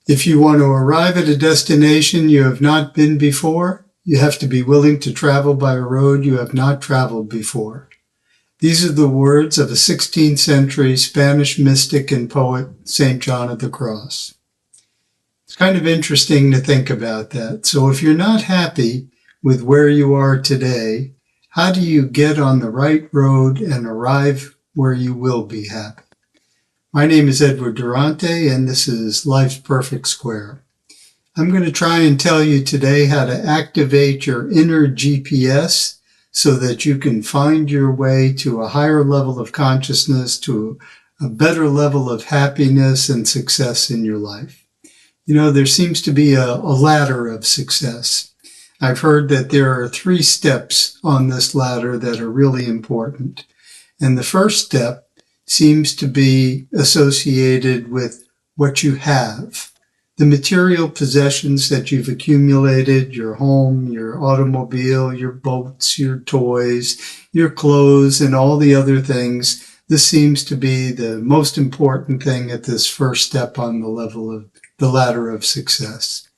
If you want to arrive at a destination you have not been before, you have to be willing to travel by a road you have not traveled before. These are the words of a 16th century Spanish mystic and poet, St. John of the Cross. It's kind of interesting to think about that. So if you're not happy with where you are today, how do you get on the right road and arrive where you will be happy? My name is Durante, and this is Life's Perfect Square. I'm going to try and tell you today how to activate your inner GPS so that you can find your way to a higher level of consciousness, to a better level of happiness and success in your life. You know, there seems to be a ladder of success. I've heard that there are 3 steps on this ladder that are really important. And the first step seems to be associated with what you have. The material possessions that you've accumulated, your home, your automobile, your boats, your toys, your clothes, and all the other things. This seems to be the most important thing at this first step on the level of the ladder of success.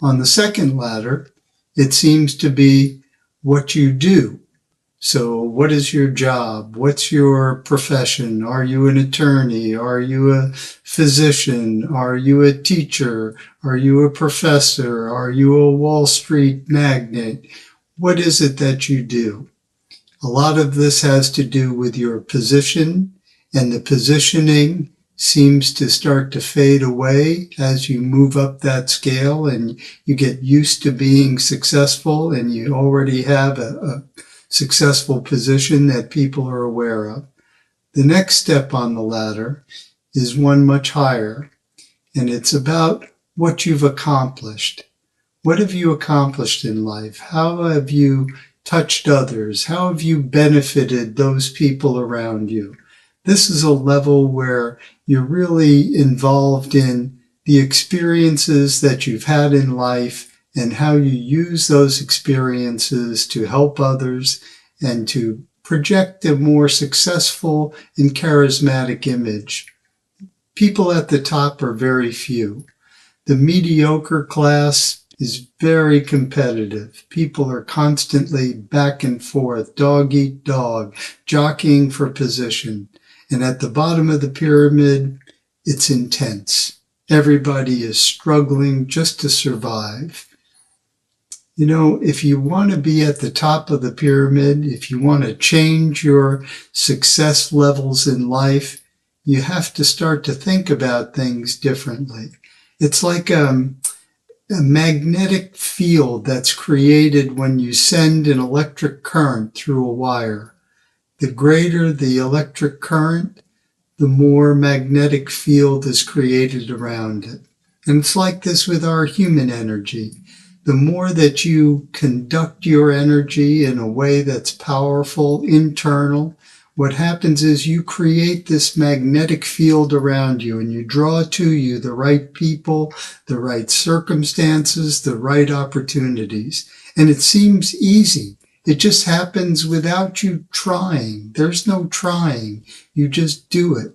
On the second ladder, it seems to be what you do. So what is your job? What's your profession? Are you an attorney? Are you a physician? Are you a teacher? Are you a professor? Are you a Wall Street magnate? What is it that you do? A lot of this has to do with your position, and the positioning seems to start to fade away as you move up that scale and you get used to being successful and you already have a successful position that people are aware of. The next step on the ladder is one much higher, and it's about what you've accomplished. What have you accomplished in life? How have you touched others? How have you benefited those people around you? This is a level where you're really involved in the experiences that you've had in life and how you use those experiences to help others and to project a more successful and charismatic image. People at the top are very few. The mediocre class is very competitive. People are constantly back and forth, dog eat dog, jockeying for position. And at the bottom of the pyramid, it's intense. Everybody is struggling just to survive. You know, if you want to be at the top of the pyramid, if you want to change your success levels in life, you have to start to think about things differently. It's like a magnetic field that's created when you send an electric current through a wire. The greater the electric current, the more magnetic field is created around it. And it's like this with our human energy. The more that you conduct your energy in a way that's powerful, internal, what happens is you create this magnetic field around you and you draw to you the right people, the right circumstances, the right opportunities. And it seems easy. It just happens without you trying. There's no trying. You just do it.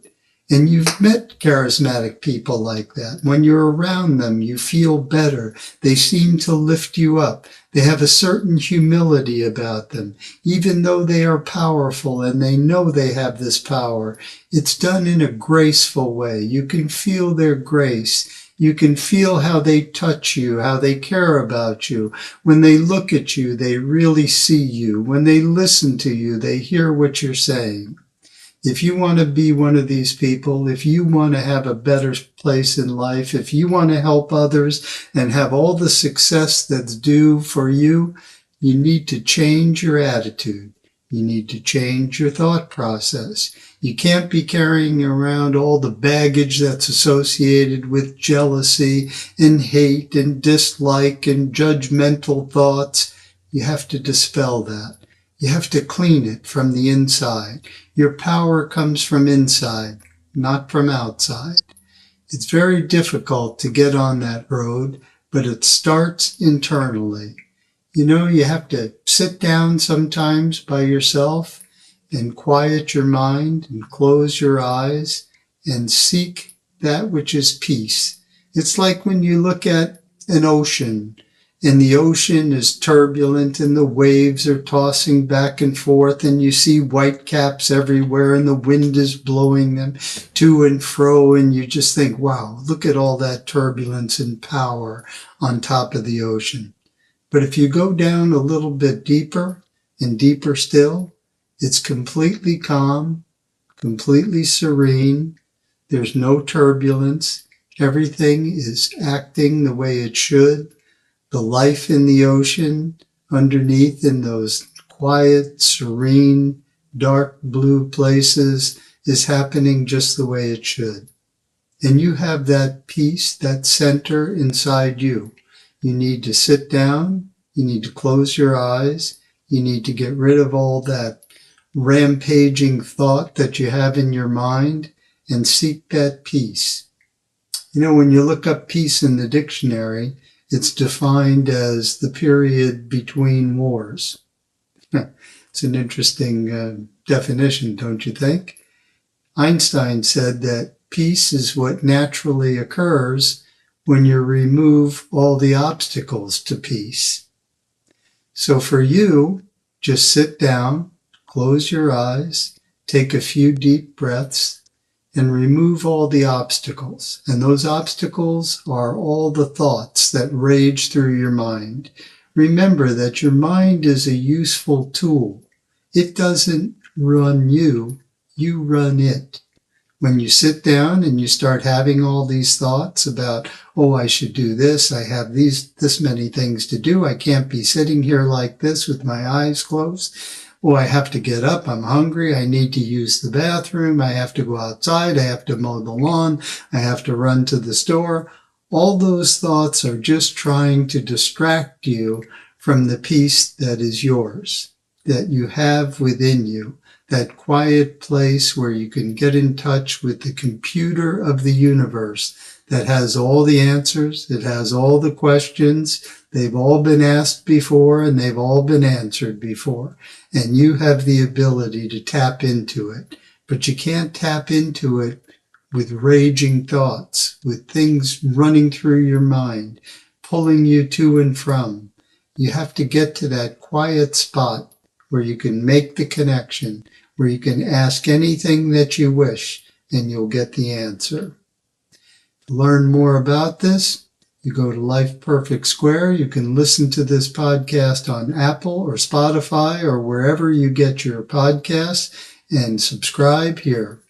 And you've met charismatic people like that. When you're around them, you feel better. They seem to lift you up. They have a certain humility about them. Even though they are powerful and they know they have this power, it's done in a graceful way. You can feel their grace. You can feel how they touch you, how they care about you. When they look at you, they really see you. When they listen to you, they hear what you're saying. If you want to be one of these people, if you want to have a better place in life, if you want to help others and have all the success that's due for you, you need to change your attitude. You need to change your thought process. You can't be carrying around all the baggage that's associated with jealousy and hate and dislike and judgmental thoughts. You have to dispel that. You have to clean it from the inside. Your power comes from inside, not from outside. It's very difficult to get on that road, but it starts internally. You know, you have to sit down sometimes by yourself and quiet your mind and close your eyes and seek that which is peace. It's like when you look at an ocean, and the ocean is turbulent and the waves are tossing back and forth, and you see white caps everywhere and the wind is blowing them to and fro, and you just think, wow, look at all that turbulence and power on top of the ocean. But if you go down a little bit deeper and deeper still, it's completely calm, completely serene. There's no turbulence. Everything is acting the way it should. The life in the ocean underneath in those quiet, serene, dark blue places is happening just the way it should. And you have that peace, that center inside you. You need to sit down. You need to close your eyes. You need to get rid of all that rampaging thought that you have in your mind and seek that peace. You know, when you look up peace in the dictionary, it's defined as the period between wars. It's an interesting definition, don't you think? Einstein said that peace is what naturally occurs when you remove all the obstacles to peace. So for you, just sit down, close your eyes, take a few deep breaths, and remove all the obstacles. And those obstacles are all the thoughts that rage through your mind. Remember that your mind is a useful tool. It doesn't run you, you run it. When you sit down and you start having all these thoughts about, oh, I should do this, I have this many things to do, I can't be sitting here like this with my eyes closed. Oh, I have to get up, I'm hungry, I need to use the bathroom, I have to go outside, I have to mow the lawn, I have to run to the store. All those thoughts are just trying to distract you from the peace that is yours, that you have within you, that quiet place where you can get in touch with the computer of the universe that has all the answers, it has all the questions, they've all been asked before and they've all been answered before. And you have the ability to tap into it. But you can't tap into it with raging thoughts, with things running through your mind, pulling you to and from. You have to get to that quiet spot where you can make the connection, where you can ask anything that you wish, and you'll get the answer. To learn more about this, you go to Life Perfect Square. You can listen to this podcast on Apple or Spotify or wherever you get your podcasts, and subscribe here.